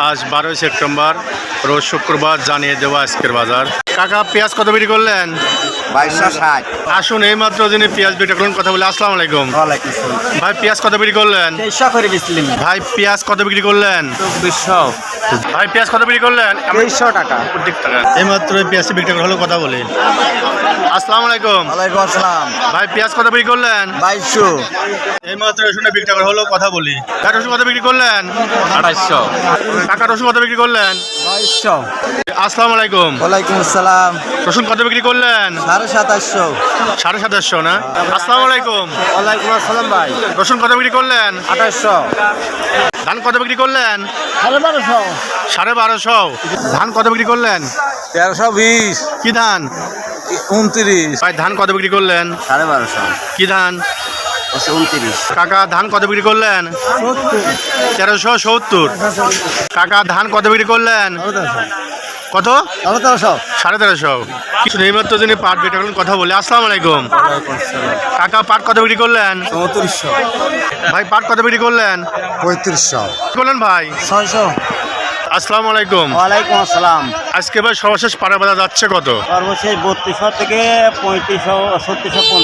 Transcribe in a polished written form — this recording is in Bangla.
আজ 12 সেপ্টেম্বর রোজ শুক্রবার জানিয়ে দেওয়া আজকের বাজার। কাকা পেঁয়াজ কত বিক্রি করলেন? 2260। আসুন এই মাত্র যিনি পেঁয়াজ বিক্রি করলেন কথা বলে। আসসালামু আলাইকুম ভাই, পেঁয়াজ কত বিক্রি করলেন? 2300 করে বেচলেন। ভাই পেঁয়াজ কত বিক্রি করলেন? 2400। ভাই পেঁয়াজ কত বিক্রি করলেন? 2300 টাকা। এই মাত্র পেঁয়াজ বিক্রি করা হলো, কথা বলি। আসসালামু আলাইকুম ওয়ালাইকুম আসসালাম। ভাই পেঁয়াজ কত বিক্রি করলেন? 2200। এই মাত্র রসুন বিক্রি করা হলো, কথা বলি। কাকা রসুন কত বিক্রি করলেন? 2800। কাকা রসুন কত বিক্রি করলেন? 2200। আসসালামু আলাইকুম। ওয়ালাইকুম আসসালাম। রসুন কত বিক্রি করলেন? 2750। 2750 না? আসসালামু আলাইকুম। ওয়ালাইকুম আসসালাম ভাই। রসুন কত বিক্রি করলেন? 2800। ধান কত বিক্রি করলেন? 1250। 1250। ধান কত বিক্রি করলেন? 1320। কি ধান? 29। ভাই ধান কত বিক্রি করলেন? 1250। কি ধান? 29। কাকা ধান কত বিক্রি করলেন? 1370। কাকা ধান কত বিক্রি করলেন? কত? 1350। কিছু নেই মাত্র যিনি পাট বিক্রি করলেন, কথা বলে। আসসালামু আলাইকুম। কাকা পাট কত বিক্রি করলেন? 3400। ভাই পাট কত বিক্রি করলেন? 3500। কি করলেন ভাই? 600। আসসালামু আলাইকুম। ওয়ালাইকুম আসসালাম। আজকে ভাই সর্বশেষ পাড়া বাজার যাচ্ছে কত? সর্বশেষ 3200 থেকে 3500 3650।